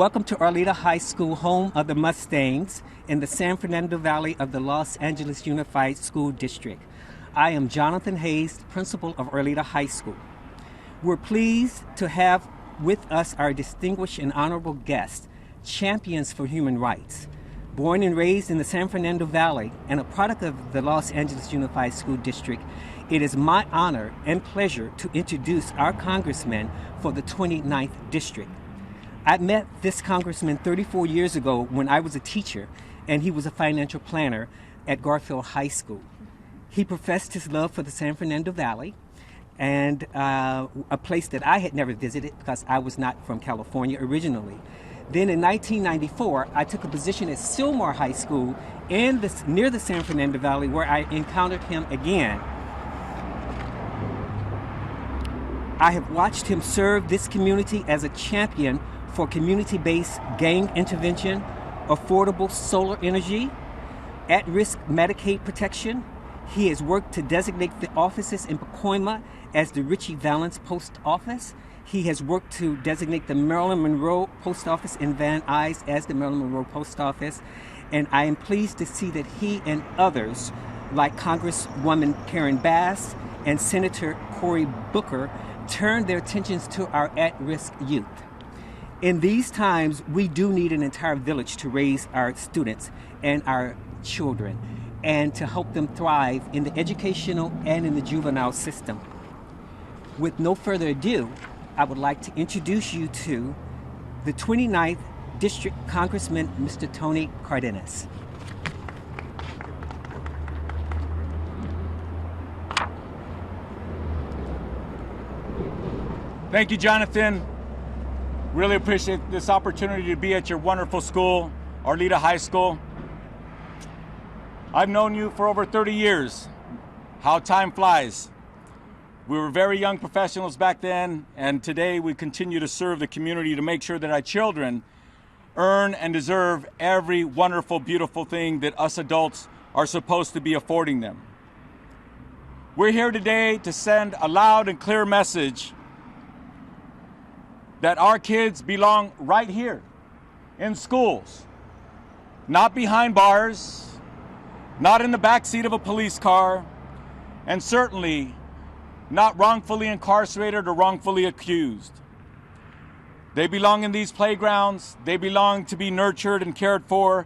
Welcome to Arleta High School, home of the Mustangs in the San Fernando Valley of the Los Angeles Unified School District. I am Jonathan Hayes, principal of Arleta High School. We're pleased to have with us our distinguished and honorable guests, champions for human rights. Born and raised in the San Fernando Valley and a product of the Los Angeles Unified School District, it is my honor and pleasure to introduce our congressman for the 29th District. I met this congressman 34 years ago when I was a teacher and he was a financial planner at Garfield High School. He professed his love for the San Fernando Valley and a place that I had never visited because I was not from California originally. Then in 1994, I took a position at Sylmar High School near the San Fernando Valley where I encountered him again. I have watched him serve this community as a champion for community-based gang intervention, affordable solar energy, at-risk Medicaid protection. He has worked to designate the offices in Pacoima as the Richie Valens Post Office. He has worked to designate the Marilyn Monroe Post Office in Van Nuys as the Marilyn Monroe Post Office. And I am pleased to see that he and others, like Congresswoman Karen Bass and Senator Cory Booker, turn their attentions to our at-risk youth. In these times, we do need an entire village to raise our students and our children and to help them thrive in the educational and in the juvenile system. With no further ado, I would like to introduce you to the 29th District Congressman, Mr. Tony Cardenas. Thank you, Jonathan. Really appreciate this opportunity to be at your wonderful school, Arleta High School. I've known you for over 30 years. How time flies. We were very young professionals back then, and today we continue to serve the community to make sure that our children earn and deserve every wonderful, beautiful thing that us adults are supposed to be affording them. We're here today to send a loud and clear message that our kids belong right here in schools, not behind bars, not in the back seat of a police car, and certainly not wrongfully incarcerated or wrongfully accused. They belong in these playgrounds. They belong to be nurtured and cared for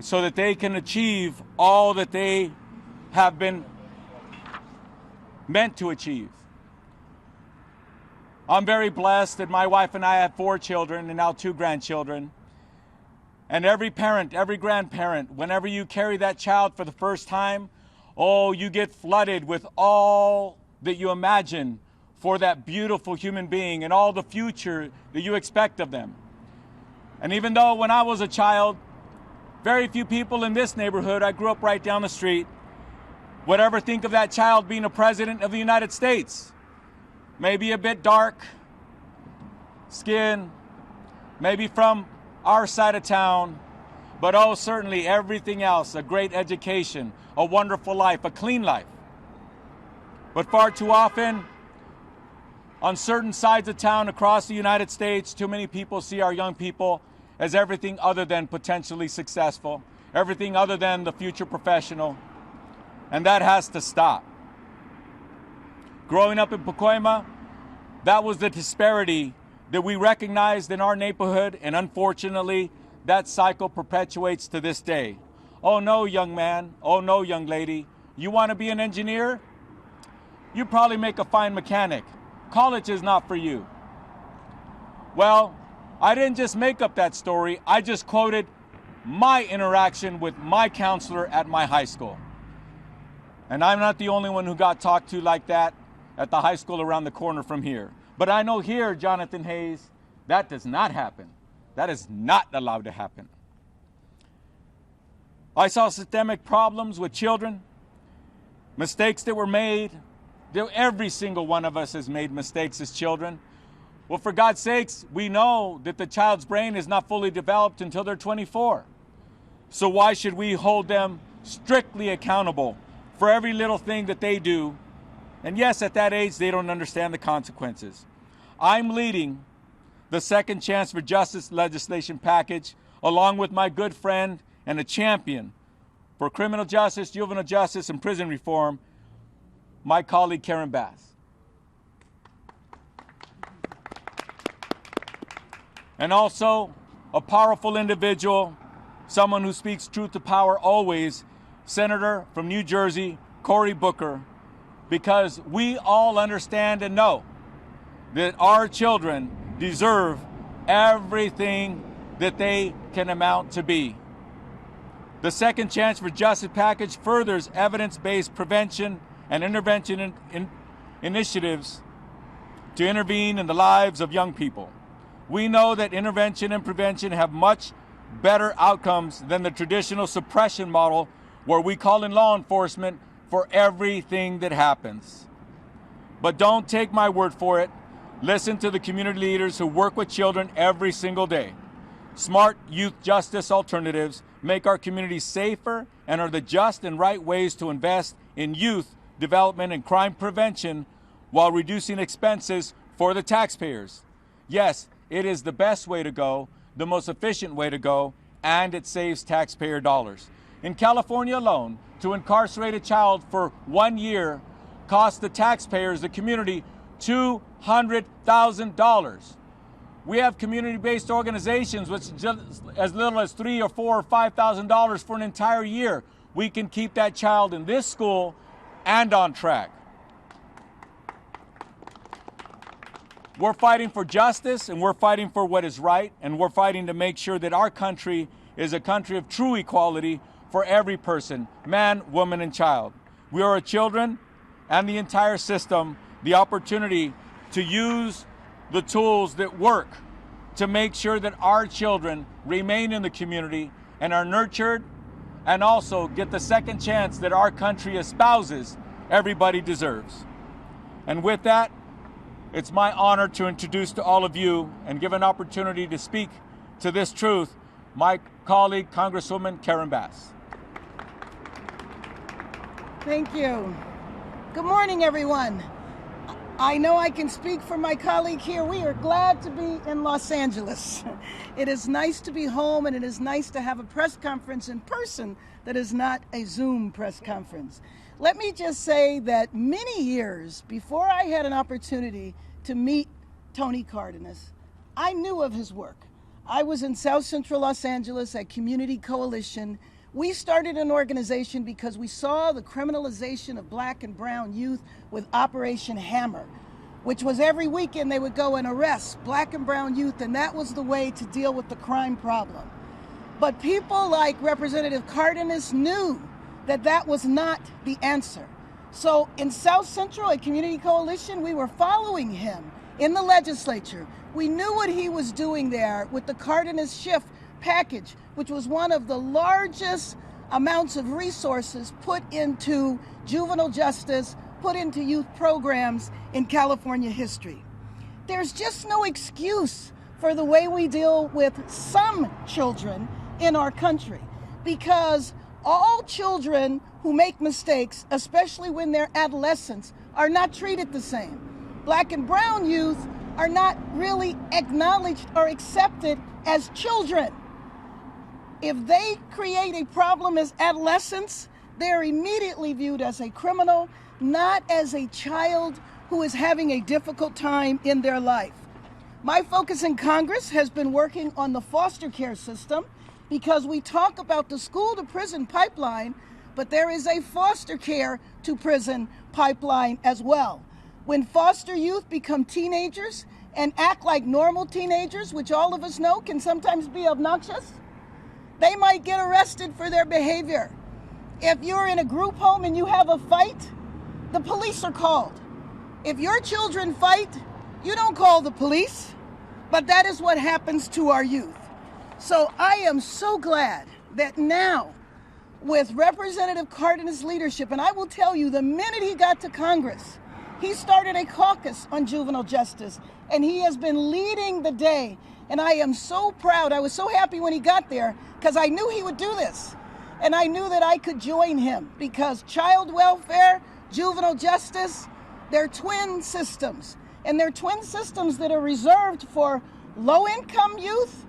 so that they can achieve all that they have been meant to achieve. I'm very blessed that my wife and I have 4 children and now 2 grandchildren. And every parent, every grandparent, whenever you carry that child for the first time, oh, you get flooded with all that you imagine for that beautiful human being and all the future that you expect of them. And even though when I was a child, very few people in this neighborhood, I grew up right down the street, would ever think of that child being a president of the United States. Maybe a bit dark skin, maybe from our side of town, but oh, certainly everything else, a great education, a wonderful life, a clean life. But far too often, on certain sides of town across the United States, too many people see our young people as everything other than potentially successful, everything other than the future professional, and that has to stop. Growing up in Pacoima, that was the disparity that we recognized in our neighborhood, and unfortunately, that cycle perpetuates to this day. Oh no, young man, oh no, young lady, you want to be an engineer? You probably make a fine mechanic. College is not for you. Well, I didn't just make up that story, I just quoted my interaction with my counselor at my high school. And I'm not the only one who got talked to like that at the high school around the corner from here. But I know here, Jonathan Hayes, that does not happen. That is not allowed to happen. I saw systemic problems with children, mistakes that were made. Every single one of us has made mistakes as children. Well, for God's sakes, we know that the child's brain is not fully developed until they're 24. So why should we hold them strictly accountable for every little thing that they do? And yes, at that age, they don't understand the consequences. I'm leading the Second Chance for Justice legislation package, along with my good friend and a champion for criminal justice, juvenile justice, and prison reform, my colleague Karen Bass. And also a powerful individual, someone who speaks truth to power always, Senator from New Jersey, Cory Booker, because we all understand and know that our children deserve everything that they can amount to be. The Second Chance for Justice package furthers evidence-based prevention and intervention initiatives to intervene in the lives of young people. We know that intervention and prevention have much better outcomes than the traditional suppression model where we call in law enforcement for everything that happens. But don't take my word for it. Listen to the community leaders who work with children every single day. Smart youth justice alternatives make our communities safer and are the just and right ways to invest in youth development and crime prevention while reducing expenses for the taxpayers. Yes, it is the best way to go, the most efficient way to go, and it saves taxpayer dollars. In California alone, to incarcerate a child for 1 year costs the taxpayers, the community, $200,000. We have community-based organizations which just as little as $3,000 or $4,000 or $5,000 for an entire year. We can keep that child in this school and on track. We're fighting for justice, and we're fighting for what is right, and we're fighting to make sure that our country is a country of true equality for every person, man, woman, and child. We owe our children and the entire system the opportunity to use the tools that work to make sure that our children remain in the community and are nurtured and also get the second chance that our country espouses everybody deserves. And with that, it's my honor to introduce to all of you and give an opportunity to speak to this truth, my colleague, Congresswoman Karen Bass. Thank you. Good morning, everyone. I know I can speak for my colleague here. We are glad to be in Los Angeles. It is nice to be home, and it is nice to have a press conference in person that is not a Zoom press conference. Let me just say that many years before I had an opportunity to meet Tony Cardenas, I knew of his work. I was in South Central Los Angeles at Community Coalition. We started an organization because we saw the criminalization of Black and brown youth with Operation Hammer, which was every weekend they would go and arrest Black and brown youth, and that was the way to deal with the crime problem. But people like Representative Cardenas knew that that was not the answer. So in South Central at Community Coalition, we were following him in the legislature. We knew what he was doing there with the Cardenas Shift package, which was one of the largest amounts of resources put into juvenile justice, put into youth programs in California history. There's just no excuse for the way we deal with some children in our country, because all children who make mistakes, especially when they're adolescents, are not treated the same. Black and brown youth are not really acknowledged or accepted as children. If they create a problem as adolescents, they're immediately viewed as a criminal, not as a child who is having a difficult time in their life. My focus in Congress has been working on the foster care system, because we talk about the school to prison pipeline, but there is a foster care to prison pipeline as well. When foster youth become teenagers and act like normal teenagers, which all of us know can sometimes be obnoxious, they might get arrested for their behavior. If you're in a group home and you have a fight, the police are called. If your children fight, you don't call the police, but that is what happens to our youth. So I am so glad that now, with Representative Cardenas' leadership, and I will tell you, the minute he got to Congress, he started a caucus on juvenile justice, and he has been leading the day. And I am so proud. I was so happy when he got there, because I knew he would do this. And I knew that I could join him, because child welfare, juvenile justice, they're twin systems. And they're twin systems that are reserved for low-income youth,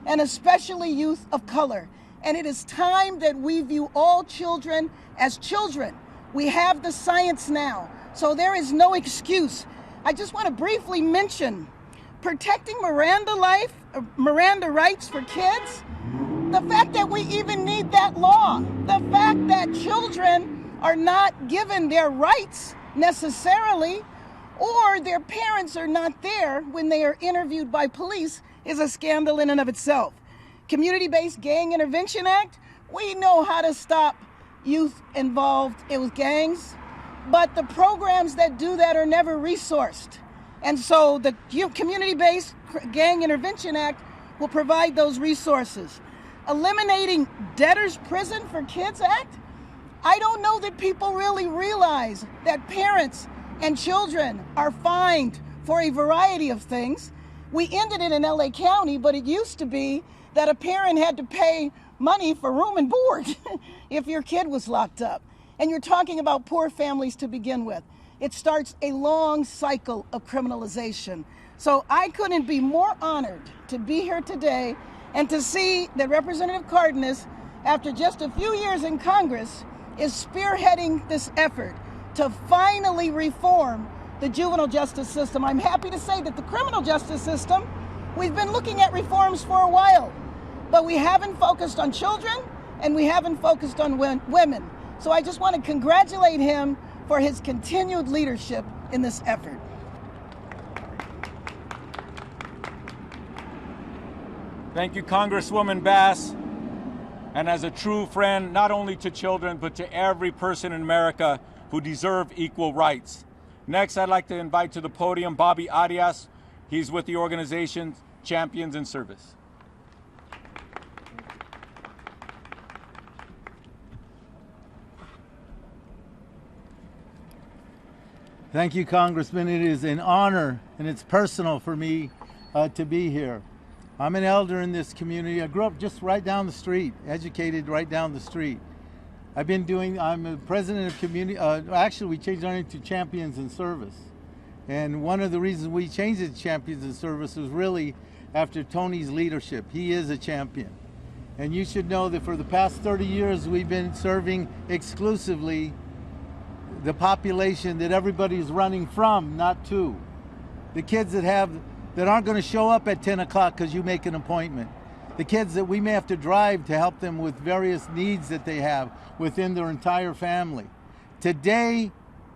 and especially youth of color. And it is time that we view all children as children. We have the science now, so there is no excuse. I just want to briefly mention protecting Miranda rights for kids. The fact that we even need that law, the fact that children are not given their rights necessarily, or their parents are not there when they are interviewed by police, is a scandal in and of itself. Community-Based Gang Intervention Act, we know how to stop youth involved with gangs, but the programs that do that are never resourced. And so the Community-Based Gang Intervention Act will provide those resources. Eliminating Debtors Prison for Kids Act, I don't know that people really realize that parents and children are fined for a variety of things. We ended it in LA County, but it used to be that a parent had to pay money for room and board if your kid was locked up. And you're talking about poor families to begin with. It starts a long cycle of criminalization. So I couldn't be more honored to be here today and to see that Representative Cardenas, after just a few years in Congress, is spearheading this effort to finally reform the juvenile justice system. I'm happy to say that the criminal justice system, we've been looking at reforms for a while, but we haven't focused on children and we haven't focused on women. So I just want to congratulate him for his continued leadership in this effort. Thank you, Congresswoman Bass. And as a true friend, not only to children, but to every person in America who deserve equal rights. Next, I'd like to invite to the podium Bobby Arias. He's with the organization Champions in Service. Thank you, Congressman. It is an honor and it's personal for me to be here. I'm an elder in this community. I grew up just right down the street, educated right down the street. I'm a president of community, actually we changed our name to Champions in Service. And one of the reasons we changed it to Champions in Service was really after Tony's leadership. He is a champion. And you should know that for the past 30 years, we've been serving exclusively the population that everybody's running from, not to. The kids that aren't going to show up at 10 o'clock because you make an appointment. The kids that we may have to drive to help them with various needs that they have within their entire family. Today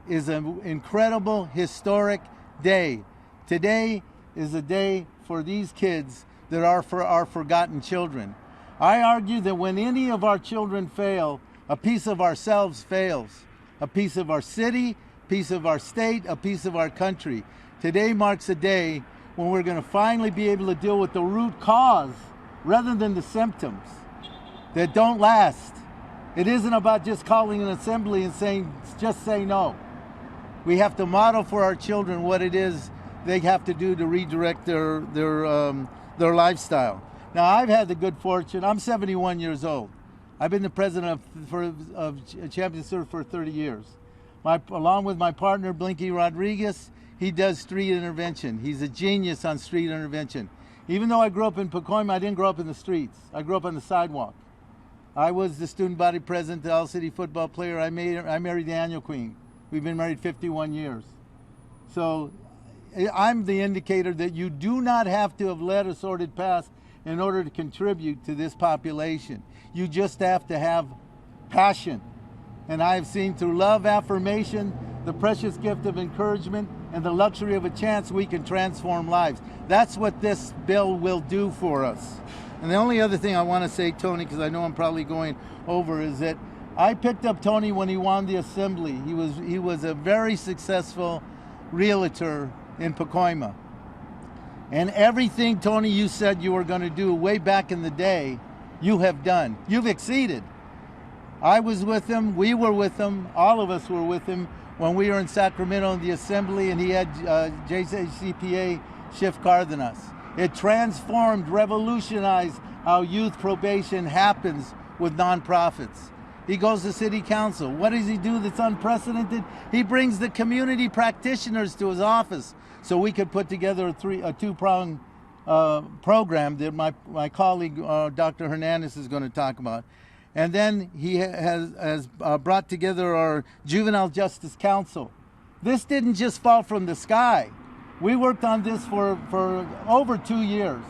is an incredible, historic day. Today is a day for these kids that are for our forgotten children. I argue that when any of our children fail, a piece of ourselves fails. A piece of our city, a piece of our state, a piece of our country. Today marks a day when we're going to finally be able to deal with the root cause rather than the symptoms that don't last. It isn't about just calling an assembly and saying, just say no. We have to model for our children what it is they have to do to redirect their lifestyle. Now, I've had the good fortune, I'm 71 years old. I've been the president of Champions Service for 30 years. Along with my partner, Blinky Rodriguez, he does street intervention. He's a genius on street intervention. Even though I grew up in Pacoima, I didn't grow up in the streets. I grew up on the sidewalk. I was the student body president, the All-City football player. I married the annual queen. We've been married 51 years. So I'm the indicator that you do not have to have led a sordid past in order to contribute to this population. You just have to have passion. And I have seen through love, affirmation, the precious gift of encouragement, and the luxury of a chance, we can transform lives. That's what this bill will do for us. And the only other thing I want to say, Tony, because I know I'm probably going over, is that I picked up Tony when he won the assembly. He was a very successful realtor in Pacoima. And everything, Tony, you said you were going to do way back in the day, you have done. You've exceeded. I was with him, we were with him, all of us were with him when we were in Sacramento in the assembly, and he had JCPA Shift Cardenas. It transformed, revolutionized how youth probation happens with nonprofits. He goes to city council. What does he do that's unprecedented? He brings the community practitioners to his office so we could put together a two-pronged program that my colleague, Dr. Hernandez, is going to talk about. And then he has brought together our Juvenile Justice Council. This didn't just fall from the sky. We worked on this for over 2 years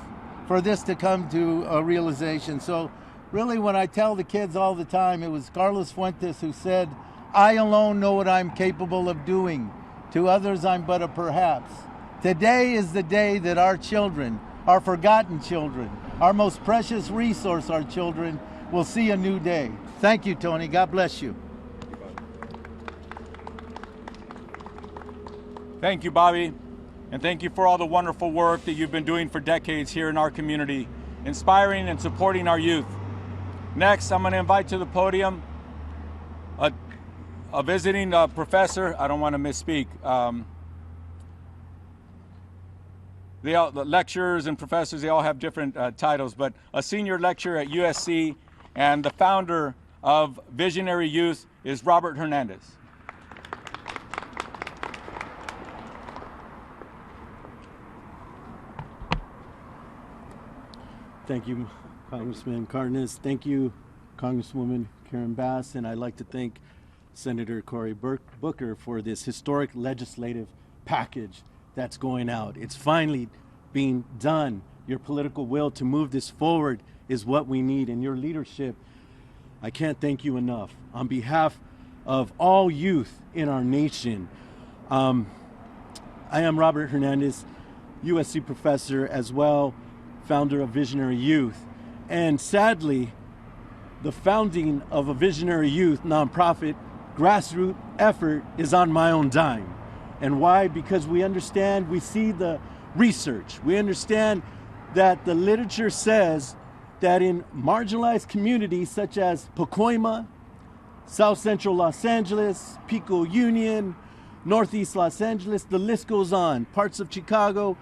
for this to come to a realization. So really, when I tell the kids all the time, it was Carlos Fuentes who said, "I alone know what I'm capable of doing. To others, I'm but a perhaps." Today is the day that our children, our forgotten children, our most precious resource, our children, will see a new day. Thank you, Tony. God bless you. Thank you, Bobby. And thank you for all the wonderful work that you've been doing for decades here in our community, inspiring and supporting our youth. Next, I'm going to invite to the podium a visiting professor. I don't want to misspeak. The lecturers and professors, they all have different titles, but a senior lecturer at USC and the founder of Visionary Youth is Robert Hernandez. Thank you, Congressman Cardenas. Thank you, Congresswoman Karen Bass. And I'd like to thank Senator Cory Booker for this historic legislative package that's going out. It's finally being done. Your political will to move this forward is what we need. And your leadership, I can't thank you enough. On behalf of all youth in our nation, I am Robert Hernandez, USC professor as well, founder of Visionary Youth. And sadly, the founding of a Visionary Youth nonprofit grassroots effort is on my own dime. And why? Because we understand, we see the research. We understand that the literature says that in marginalized communities such as Pacoima, South Central Los Angeles, Pico Union, Northeast Los Angeles, the list goes on, parts of Chicago,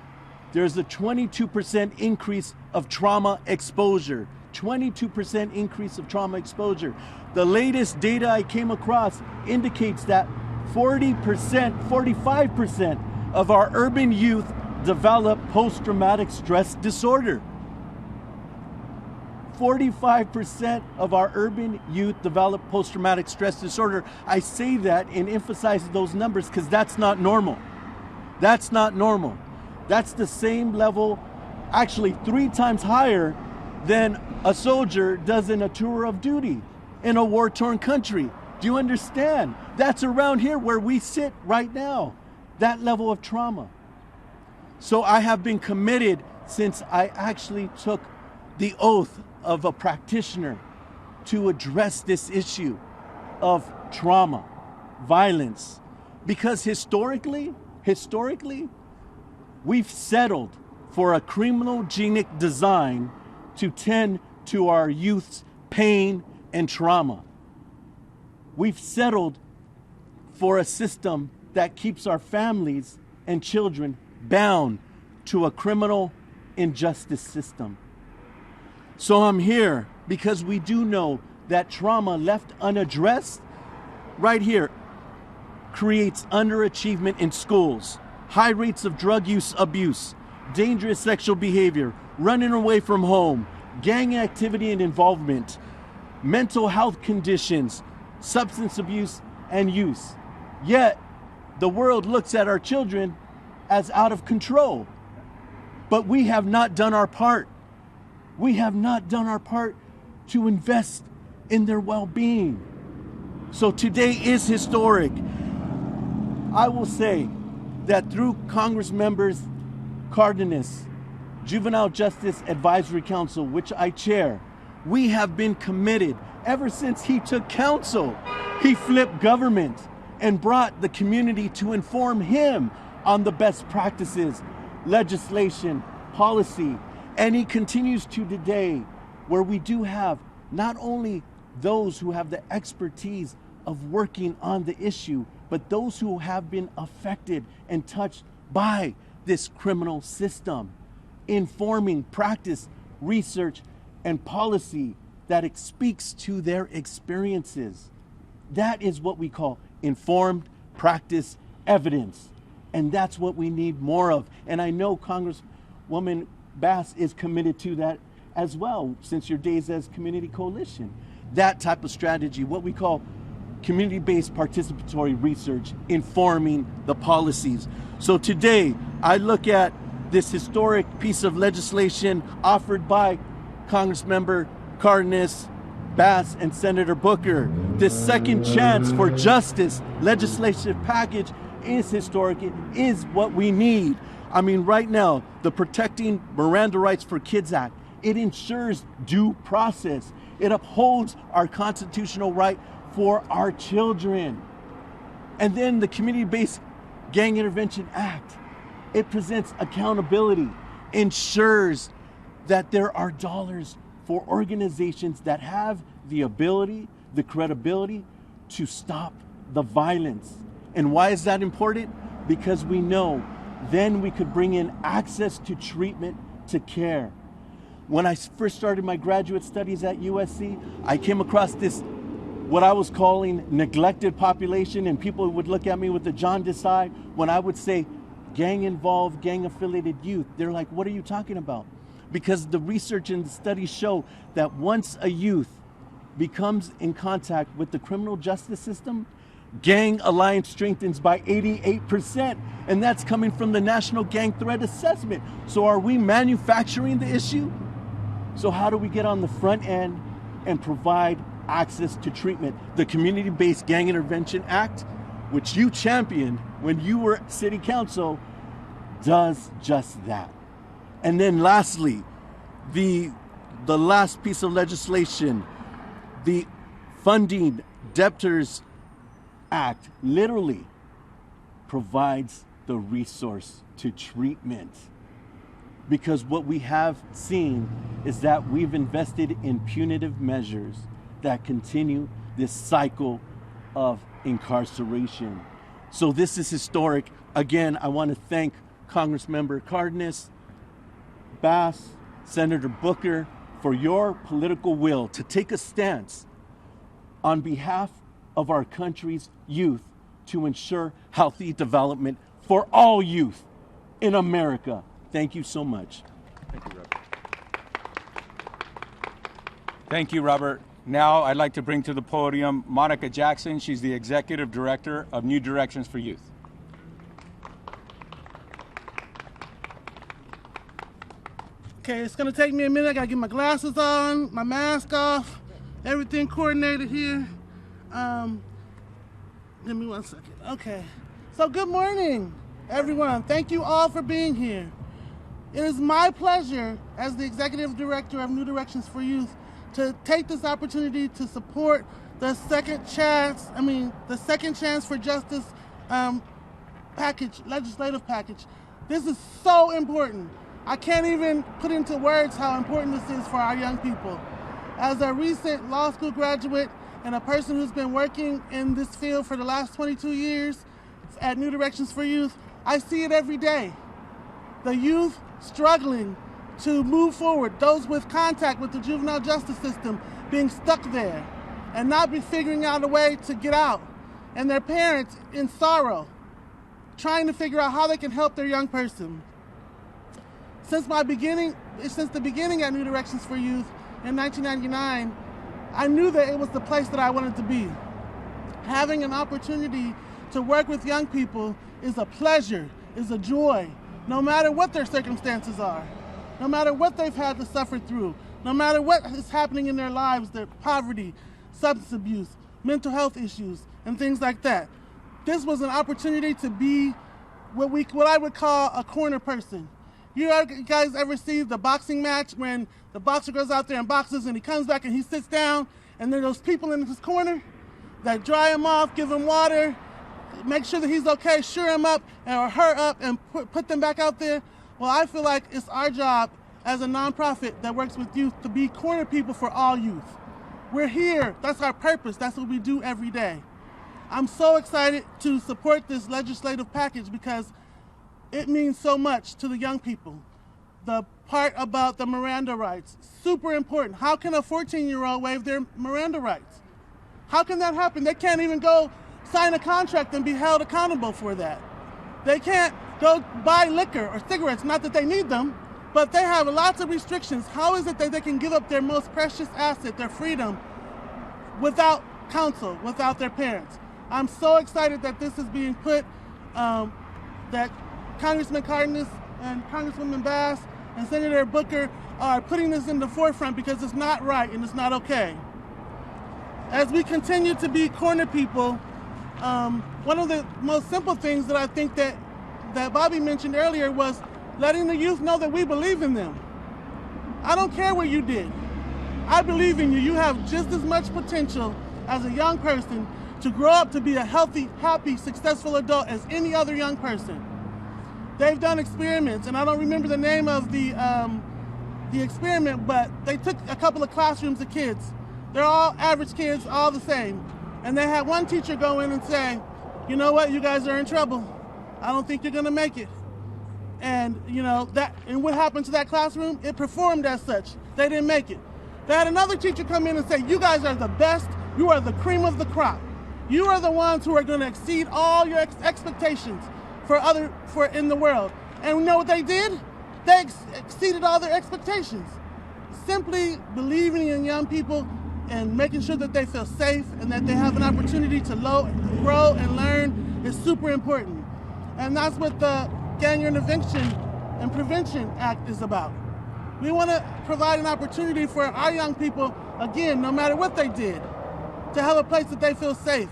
there's a 22% increase of trauma exposure. 22% increase of trauma exposure. The latest data I came across indicates that 40%, 45% of our urban youth develop post-traumatic stress disorder. 45% of our urban youth develop post-traumatic stress disorder. I say that and emphasize those numbers because that's not normal. That's not normal. That's the same level, actually 3 times higher than a soldier does in a tour of duty in a war-torn country. Do you understand? That's around here where we sit right now, that level of trauma. So I have been committed since I actually took the oath of a practitioner to address this issue of trauma, violence, because historically, we've settled for a criminogenic design to tend to our youth's pain and trauma. We've settled for a system that keeps our families and children bound to a criminal injustice system. So I'm here because we do know that trauma left unaddressed right here creates underachievement in schools, high rates of drug use abuse, dangerous sexual behavior, running away from home, gang activity and involvement, mental health conditions, substance abuse and use. Yet, the world looks at our children as out of control. But we have not done our part. We have not done our part to invest in their well-being. So today is historic. I will say that through Congressmembers Cardenas, Juvenile Justice Advisory Council, which I chair, we have been committed ever since he took counsel. He flipped government and brought the community to inform him on the best practices, legislation, policy, and he continues to today, where we do have not only those who have the expertise of working on the issue, but those who have been affected and touched by this criminal system, informing practice, research, and policy that speaks to their experiences. That is what we call informed practice evidence. And that's what we need more of. And I know Congresswoman Bass is committed to that as well since your days as Community Coalition. That type of strategy, what we call community-based participatory research, informing the policies. So today, I look at this historic piece of legislation offered by Congressmember Cardenas, Bass, and Senator Booker. This second chance for justice legislative package is historic. It is what we need. I mean, right now, the Protecting Miranda Rights for Kids Act, it ensures due process. It upholds our constitutional right for our children. And then the Community-Based Gang Intervention Act, it presents accountability, ensures that there are dollars for organizations that have the ability, the credibility to stop the violence. And why is that important? Because we know then we could bring in access to treatment, to care. When I first started my graduate studies at USC, I came across this, what I was calling neglected population, and people would look at me with the jaundiced eye when I would say gang-involved, gang-affiliated youth. They're like, what are you talking about? Because the research and the studies show that once a youth becomes in contact with the criminal justice system, gang alliance strengthens by 88%, and that's coming from the National Gang Threat Assessment. So are we manufacturing the issue? So how do we get on the front end and provide access to treatment? The Community-Based Gang Intervention Act, which you championed when you were city council, does just that. And then lastly, the last piece of legislation, the Funding Debtors Act, literally provides the resource to treatment. Because what we have seen is that we've invested in punitive measures that continue this cycle of incarceration. So this is historic. Again, I want to thank Congressmember Cardenas, Bass, Senator Booker, for your political will to take a stance on behalf of our country's youth to ensure healthy development for all youth in America. Thank you so much. Thank you, Robert. Thank you, Robert. Now I'd like to bring to the podium Monica Jackson. She's the Executive Director of New Directions for Youth. Okay, it's gonna take me a minute. I gotta get my glasses on, my mask off, everything coordinated here. Give me 1 second. Okay. So good morning, everyone. Thank you all for being here. It is my pleasure as the Executive Director of New Directions for Youth to take this opportunity to support the second chance for justice legislative package. This is so important. I can't even put into words how important this is for our young people. As a recent law school graduate and a person who's been working in this field for the last 22 years at New Directions for Youth, I see it every day. The youth struggling to move forward, those with contact with the juvenile justice system being stuck there and not be figuring out a way to get out, and their parents in sorrow, trying to figure out how they can help their young person. Since the beginning at New Directions for Youth in 1999, I knew that it was the place that I wanted to be. Having an opportunity to work with young people is a pleasure, is a joy, no matter what their circumstances are, no matter what they've had to suffer through, no matter what is happening in their lives, their poverty, substance abuse, mental health issues, and things like that. This was an opportunity to be what I would call a corner person. You guys ever see the boxing match when the boxer goes out there and boxes and he comes back and he sits down and there are those people in his corner that dry him off, give him water, make sure that he's okay, sure him up or her up and put them back out there? Well, I feel like it's our job as a nonprofit that works with youth to be corner people for all youth. We're here, that's our purpose, that's what we do every day. I'm so excited to support this legislative package because it means so much to the young people. The part about the Miranda rights, super important. How can a 14-year-old waive their Miranda rights? How can that happen? They can't even go sign a contract and be held accountable for that. They can't go buy liquor or cigarettes, not that they need them, but they have lots of restrictions. How is it that they can give up their most precious asset, their freedom, without counsel, without their parents? I'm so excited that this is being put, that Congressman Cardenas and Congresswoman Bass and Senator Booker are putting this in the forefront, because it's not right and it's not okay. As we continue to be corner people, one of the most simple things that I think that Bobby mentioned earlier was letting the youth know that we believe in them. I don't care what you did. I believe in you. You have just as much potential as a young person to grow up to be a healthy, happy, successful adult as any other young person. They've done experiments, and I don't remember the name of the experiment, but they took a couple of classrooms of kids. They're all average kids, all the same. And they had one teacher go in and say, you know what, you guys are in trouble. I don't think you're gonna make it. And and what happened to that classroom? It performed as such. They didn't make it. They had another teacher come in and say, you guys are the best, you are the cream of the crop. You are the ones who are gonna exceed all your expectations for in the world. And you know what they did? They exceeded all their expectations. Simply believing in young people and making sure that they feel safe and that they have an opportunity to grow and learn is super important. And that's what the Gang Intervention and Prevention Act is about. We want to provide an opportunity for our young people, again, no matter what they did, to have a place that they feel safe,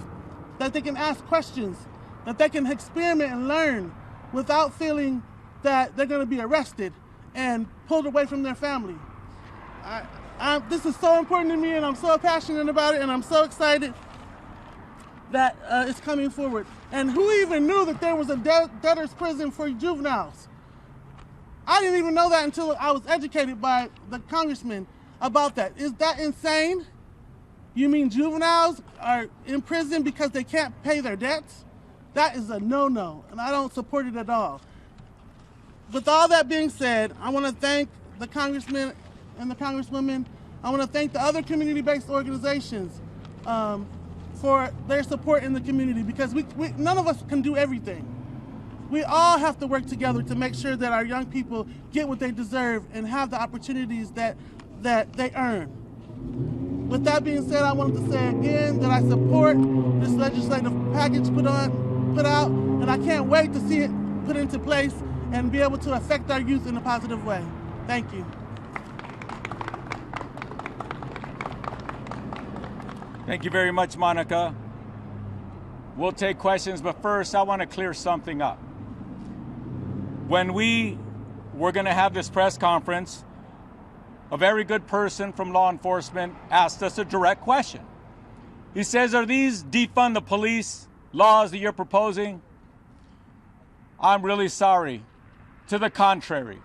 that they can ask questions, that they can experiment and learn without feeling that they're going to be arrested and pulled away from their family. This is so important to me, and I'm so passionate about it, and I'm so excited that it's coming forward. And who even knew that there was a debtor's prison for juveniles? I didn't even know that until I was educated by the congressman about that. Is that insane? You mean juveniles are in prison because they can't pay their debts? That is a no-no, and I don't support it at all. With all that being said, I want to thank the congressman and the congresswoman. I want to thank the other community-based organizations for their support in the community, because none of us can do everything. We all have to work together to make sure that our young people get what they deserve and have the opportunities that they earn. With that being said, I wanted to say again that I support this legislative package put out, and I can't wait to see it put into place and be able to affect our youth in a positive way. Thank you. Thank you very much, Monica. We'll take questions, but first I want to clear something up. When we were going to have this press conference, a very good person from law enforcement asked us a direct question. He says, are these defund the police laws that you're proposing? I'm really sorry. To the contrary.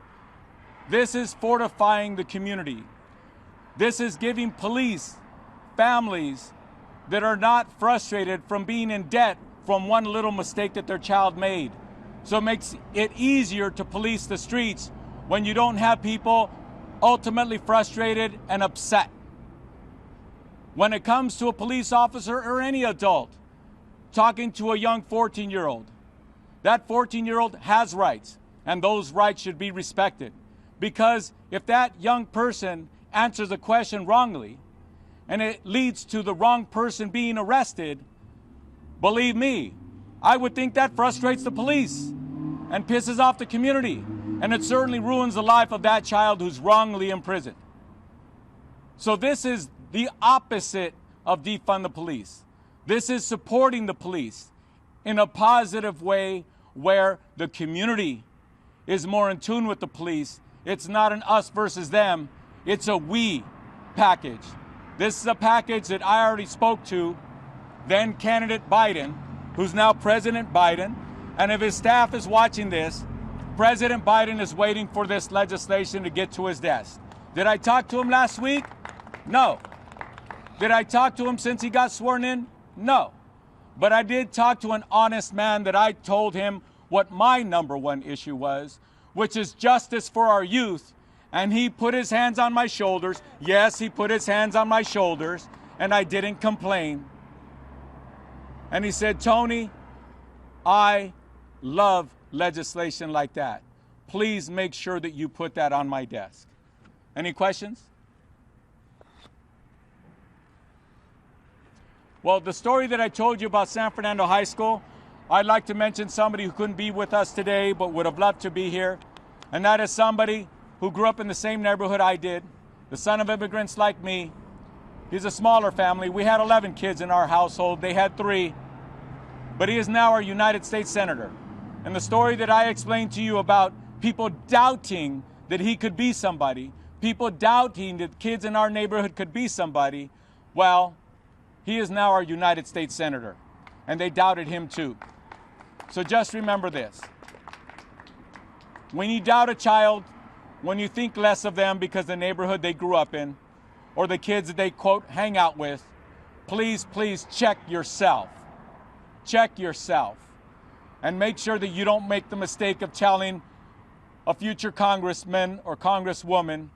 This is fortifying the community. This is giving police families that are not frustrated from being in debt from one little mistake that their child made. So it makes it easier to police the streets when you don't have people ultimately frustrated and upset. When it comes to a police officer or any adult talking to a young 14-year-old, that 14-year-old has rights, and those rights should be respected. Because if that young person answers a question wrongly, and it leads to the wrong person being arrested, believe me, I would think that frustrates the police and pisses off the community. And it certainly ruins the life of that child who's wrongly imprisoned. So this is the opposite of defund the police. This is supporting the police in a positive way where the community is more in tune with the police. It's not an us versus them, it's a we package. This is a package that I already spoke to then candidate Biden, who's now President Biden, and if his staff is watching this, President Biden is waiting for this legislation to get to his desk. Did I talk to him last week? No. Did I talk to him since he got sworn in? No. But I did talk to an honest man that I told him what my number one issue was, which is justice for our youth. And he put his hands on my shoulders. Yes, he put his hands on my shoulders, and I didn't complain. And he said, Tony, I love legislation like that. please make sure that you put that on my desk. Any questions? Well, the story that I told you about San Fernando High School, I'd like to mention somebody who couldn't be with us today but would have loved to be here. And that is somebody who grew up in the same neighborhood I did, the son of immigrants like me. He's a smaller family. We had 11 kids in our household. They had 3. But he is now our United States Senator. And the story that I explained to you about people doubting that he could be somebody, people doubting that kids in our neighborhood could be somebody, well, he is now our United States Senator. And they doubted him too. So just remember this. When you doubt a child, when you think less of them because the neighborhood they grew up in, or the kids that they, quote, hang out with, please, please check yourself. Check yourself. And make sure that you don't make the mistake of telling a future congressman or congresswoman,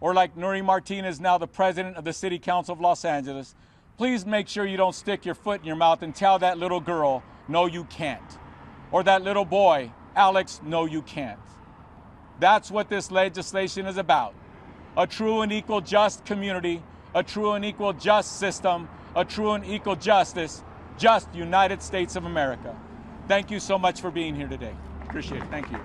or like Nuri Martinez, now the president of the City Council of Los Angeles, please make sure you don't stick your foot in your mouth and tell that little girl, no, you can't. Or that little boy, Alex, no, you can't. That's what this legislation is about. A true and equal just community, a true and equal just system, a true and equal justice, just United States of America. Thank you so much for being here today. Appreciate it. Thank you.